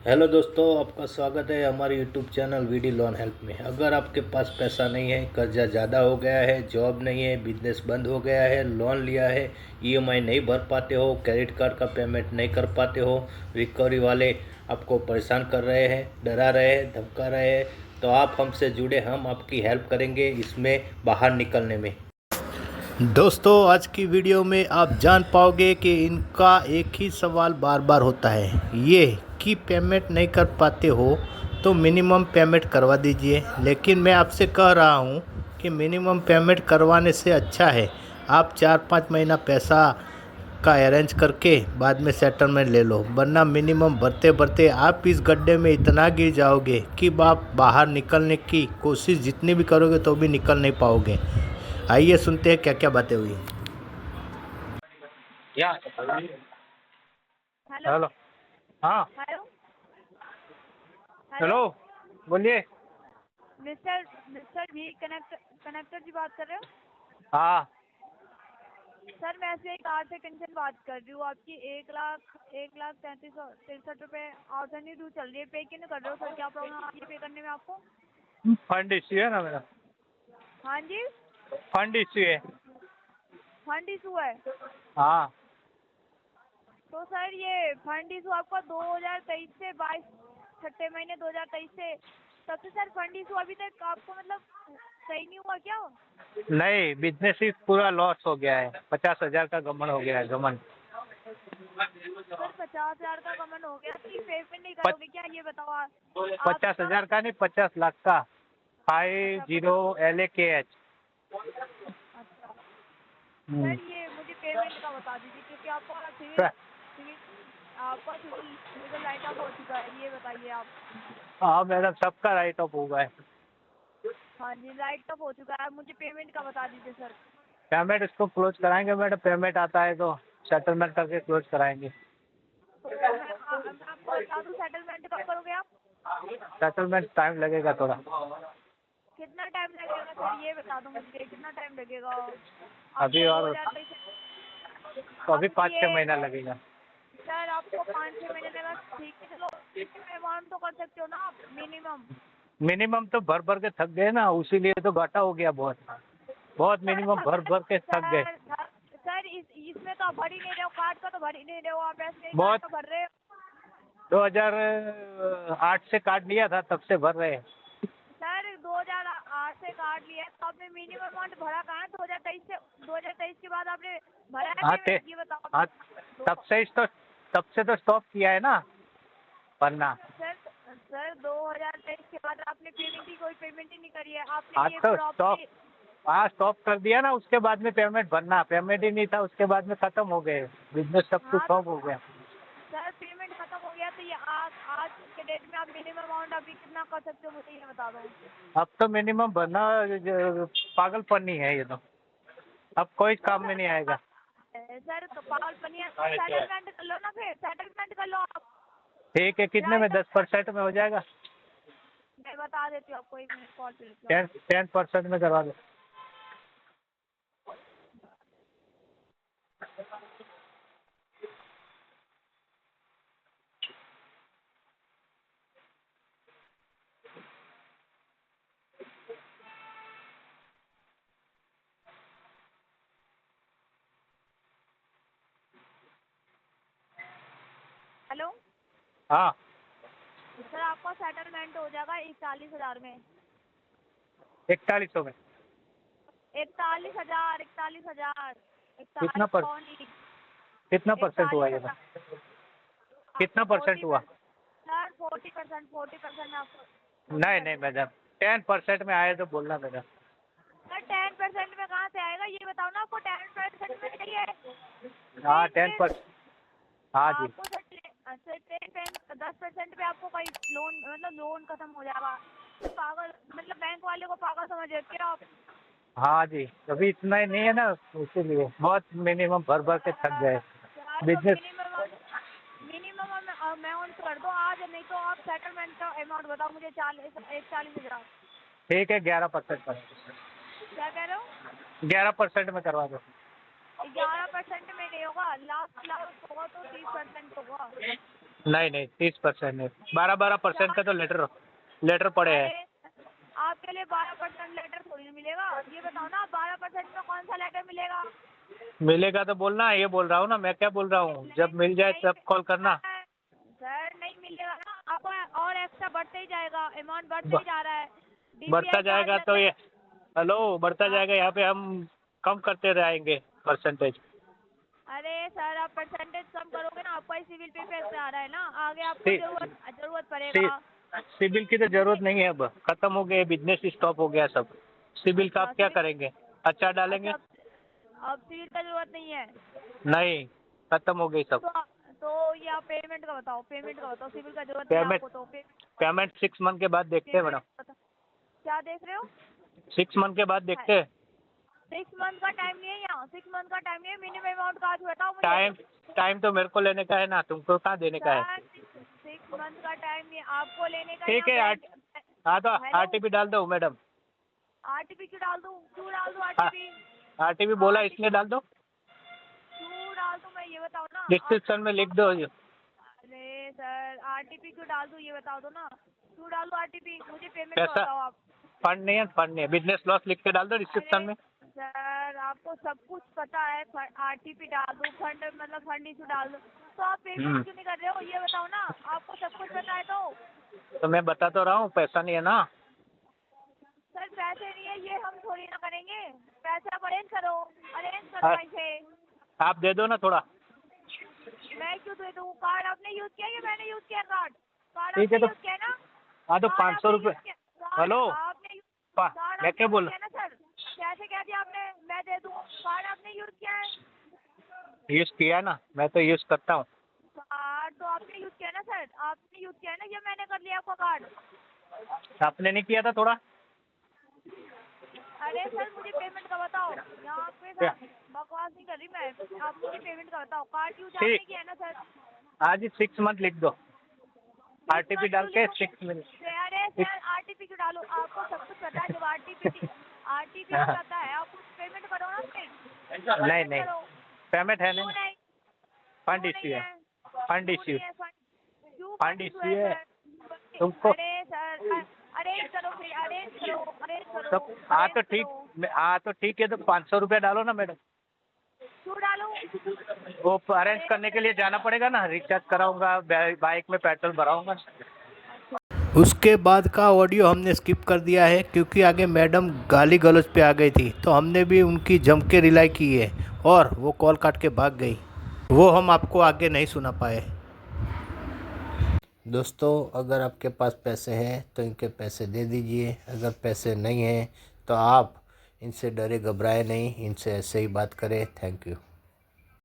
Hello दोस्तों, आपका स्वागत है हमारे YouTube channel VD loan help में। अगर आपके पास पैसा नहीं है, कर्जा ज़्यादा हो गया है, जॉब नहीं है, बिजनेस बंद हो गया है, लोन लिया है, ईएमआई नहीं भर पाते हो, क्रेडिट कार्ड का पेमेंट नहीं कर पाते हो, रिकवरी वाले आपको परेशान कर रहे हैं, डरा रहे हैं, धमका रहे हैं, तो आप हमसे जुड़े, हम आपकी हेल्प करेंगे इसमें बाहर निकलने में। दोस्तों, आज की वीडियो में आप जान पाओगे कि इनका एक ही सवाल बार बार होता है, ये कि पेमेंट नहीं कर पाते हो तो मिनिमम पेमेंट करवा दीजिए। लेकिन मैं आपसे कह रहा हूँ कि मिनिमम पेमेंट करवाने से अच्छा है आप 4-5 महीना पैसा का अरेंज करके बाद में सेटलमेंट ले लो, वरना मिनिमम भरते भरते आप इस गड्ढे में इतना गिर जाओगे कि आप बाहर निकलने की कोशिश जितनी भी करोगे तो भी निकल नहीं पाओगे। आइए सुनते हैं क्या क्या बातें हुई। या हेलो। हेलो। हाँ हेलो। हेलो। हेलो, बोलिए। मिस्टर मिस्टर भी कनेक्टर जी बात कर रहे हो? हाँ सर, मैं से एक कार से कंचन बात कर रही हूँ। आपकी 1,33,63 रुपये आउटस्टैंडिंग ड्यू चल रही है। पे क्यों नहीं कर रहे हो सर? क्या प्रॉब्लम आ रही है पे करने में आपको? फंड इश्यू है ना मेरा। हाँ जी। फंड इश्यू है। फंड इशू है? हाँ तो सर ये फंड इशू आपका 2023 से 22 छठे महीने 2023 से तब से सर फंड इशू अभी तक आपको मतलब सही नहीं हुआ क्या? नहीं, बिजनेस ही पूरा लॉस हो गया है। 50,000 का गमन हो गया है, गमन। सर 50,000 का कमन हो गया कि पेमेंट नहीं पच, करोगे क्या, ये बताओ आप। आपका 50,000 का नहीं, 50 लाख का। अच्छा 50 LAKH। अच्छा सर, ये मुझे पेमेंट का बता दीजिए क्योंकि आपका सिविल लीगल राइट ऑफ हो चुका है। ये बताइए आप। हाँ मैडम, सबका राइट ऑफ हुआ है। हाँ जी, राइट ऑफ हो चुका है। मुझे पेमेंट का बता दीजिए सर। पेमेंट इसको क्लोज कराएंगे मैडम। पेमेंट आता है तो सेटलमेंट करके क्लोज कराएंगे। तो मैं आपको बता दूँ सेटलमेंट कब करोगे आप? सेटलमेंट टाइम लगेगा थोड़ा। कितना टाइम लगेगा सर, ये बता दो मुझे, कितना टाइम लगेगा अभी आपको? और 2023 तो अभी आपकी 5-6 महीना लगेगा। सर आपको 5-6 महीने लगा, ठीक है चलो। अमाउंट तो कर सकते हो ना आप मिनिमम? मिनिमम तो भर भर के थक गए ना, उसीलिए तो घाटा हो गया बहुत। बहुत मिनिमम भर भर के थक गए। सर इसमें तो आप भर ही नहीं रहे हो, कार्ड का तो भर ही नहीं रहे हो आप, ऐसे ही कार्ड बहुत। का भर रहे हो। 2008 से कार्ड लिया था, तब से भर रहे हैं। सर 2008 से कार्ड लिया है तो आपने मिनिमम अमाउंट भरा कहाँ है? 2023 के बाद आपने भरा है हाँ पेमेंट, ये बताओ। हाँ, तब से तो स्टॉप किया है ना भरना। सर सर 2023 के बाद आपने पेमेंट ही कोई पेमेंट ही नहीं करी है आज आपने, ये तो स्टॉप। प्रॉपर्टी। हाँ स्टॉप कर दिया ना, उसके बाद में पेमेंट भरना। पेमेंट ही नहीं था, उसके बाद में खत्म हो गए। बिजनेस सब कुछ हाँ तो स्टॉप हो गया। सर पेमेंट खत्म हो गया तो ये आज के डेट में आप मिनिमम अमाउंट अभी कितना कर सकते हो मुझे ये बता दो। अब तो मिनिमम भरना पागलपन ही है ये तो। अब कोई काम में नहीं आएगा। सर तो पागलपनी है, सेटलमेंट कर लो ना, फिर सेटलमेंट कर लो आप। ठीक है, कितने में? 10% में हो जाएगा। मैं बता देती हूँ आपको, 1 मिनट कॉल पे रुको। 10% में करवा दो। हेलो। हाँ, सर आपका सेटलमेंट हो जाएगा 41,000 में। 4100 में। 41,000, 41,000, कितना 41 पर कौन ही कितना परसेंट हुआ ये तो? 41,000। कितना आपको परसेंट हुआ? सर 40% में आपको नहीं 40%। नहीं मैडम, 10% में आए तो बोलना मैडम। सर 10% में कहाँ से आएगा ये बताओ ना, आपको 10% में चाहिए? हाँ प्लीज प्लीज 10%। हाँ जी। आपको सर 10% पे आपको कोई लोन मतलब लोन खत्म हो जाएगा? तो पागल मतलब बैंक वाले को पागल समझ रहे हो क्या आप? हाँ जी, अभी इतना ही नहीं है ना, इसीलिए बहुत मिनिमम भर भर के थक गए। सर तो बिजनेस। मिनिमम अमाउंट कर दो आज, नहीं तो आप सेटलमेंट का अमाउंट बताओ मुझे। 41,000। ठीक है, 11% पर। क्या कह रहे हो? 11% में करवा दो। 11% में नहीं होगा, लास्ट लास्ट होगा तो 30% होगा। नहीं नहीं 30% नहीं, 12% का तो लेटर पड़े हैं। अरे आपके लिए 12% लेटर थोड़ी ना मिलेगा, ये बताओ ना 12% में कौन सा लेटर मिलेगा? मिलेगा तो बोलना, ये बोल रहा हूँ ना, मैं क्या बोल रहा हूँ, जब मिल जाए नहीं तब कॉल करना। सर नहीं मिलेगा ना आपको, और एक्स्ट्रा बढ़ते ही जाएगा, अमाउंट बढ़ते ब- ही जा रहा है। बढ़ता DPI चार्ज जाएगा तो लगता ये, है। हेलो, बढ़ता हाँ। जाएगा, यहाँ पे हम कम करते रहेंगे परसेंटेज। अरे सर आप परसेंटेज कम करोगे ना, आपका ही सिविल पे इफेक्ट आ रहा है ना, आगे आपको सी, जरूरत सी, पड़ेगा। सिबिल की तो मुझे जरूरत नहीं है, अब खत्म हो गए, बिजनेस स्टॉप हो गया सब। सिबिल का अच्छा आप क्या सिविल। करेंगे? अच्छा डालेंगे? अच्छा अब सिविल का जरूरत नहीं है। नहीं, खत्म हो गई सब। तो ये आप पेमेंट का बताओ, पेमेंट का बताओ, सिविल का जरूरत नहीं है पेमेंट आपको तो पेमेंट 6 मंथ के बाद देखते हैं पेमेंट मैडम। बताओ। क्या देख रहे हो? 6 मंथ के बाद देखते हैं। 6 मंथ का टाइम नहीं है यहाँ, 6 मंथ का टाइम नहीं है, मिनिमम अमाउंट का आज बताओ मुझे। टाइम टाइम तो मेरे को लेने का है ना, तुमको कहाँ देने का है? सर 6 मंथ का टाइम नहीं आपको लेने का, ठीक है, यहाँ हाँ तो हेलो RTP डाल दो मैडम। RTP क्यों डाल दूँ, क्यों डाल दूँ हाँ, RTP? RTP बोला इसलिए डाल दो, क्यों डाल दूँ मैं ये बताओ ना डिस्क्रिप्शन में लिख दो। अरे सर RTP क्यों डाल दूँ ये बताओ तो ना, क्यों डाल दूँ RTP, मुझे पेमेंट का पैसा बताओ आप। फंड नहीं है, फंड नहीं है, बिजनेस लॉस लिख के डाल दो डिस्क्रिप्शन अरे में। सर आपको सब कुछ पता है, RTP डाल दूँ, फंड मतलब फंड इशू डाल दूँ, तो आप पेमेंट क्यों नहीं कर रहे हो ये बताओ ना, आपको सब कुछ पता है तो मैं बता तो रहा हूँ, पैसा नहीं है ना। सर पैसे नहीं है ये हम थोड़ी ना करेंगे, पैसे आप अरेंज करो हाँ, पैसे। आप दे दो ना थोड़ा। मैं क्यों दे दूँ, कार्ड आपने यूज किया या मैंने यूज किया? कार्ड कार्ड ठीक है आपने तो, यूज किया है ना? हाँ तो कार्ड 500 आपने रुपये। यूज किया, कार्ड हेलो, आपने कार्ड मैं आपने क्या यूज बोल, किया ना सर? कैसे कह दिया आपने मैं दे दूँ, कार्ड आपने यूज किया है? यूज़ किया ना, मैं तो यूज़ करता हूँ। कार्ड तो आपने यूज किया ना सर, आपने यूज किया है ना, ये मैंने कर लिया आपका कार्ड। आपने नहीं किया था थोड़ा? अरे सर मुझे पेमेंट का बताओ, यहाँ आपके क्या? साथ बकवास नहीं कर रही मैं, आप मुझे पेमेंट का बताओ, कार्ड यूज ठीक, आपने किया है ना सर? आज ही 6 मंथ लिख दो, RTP डाल के 6 मंथ। अरे सर RTP क्यों डालो, आपको सब कुछ पता है, जब RTP की पता है आप पेमेंट करो ना फिर। नहीं पेमेंट नहीं, करो। पेमेंट है क्यों नहीं, नहीं? फंड क्यों इश्यू नहीं है, है? फंड क्यों इश्यू, नहीं है क्यों फंड फंड इशू इश्यू है है सर? तुमको। अरे सर अरेंज करो फिर, अरेंज करो तो हाँ तो अरेंज ठीक, करो। हाँ तो ठीक है, तो 500 रुपये डालो ना मैडम। क्यों डालूं? वो अरेंज अरेंज करने के लिए जाना पड़ेगा ना, रिचार्ज कराऊंगा, बाइक में पेट्रोल भराऊंगा। उसके बाद का ऑडियो हमने स्किप कर दिया है क्योंकि आगे मैडम गाली गलौज पे आ गई थी, तो हमने भी उनकी जम के रिलाई की है और वो कॉल काट के भाग गई। वो हम आपको आगे नहीं सुना पाए। दोस्तों, अगर आपके पास पैसे हैं तो इनके पैसे दे दीजिए, अगर पैसे नहीं हैं तो आप इनसे डरे घबराए नहीं, इनसे ऐसे ही बात करें। Thank you.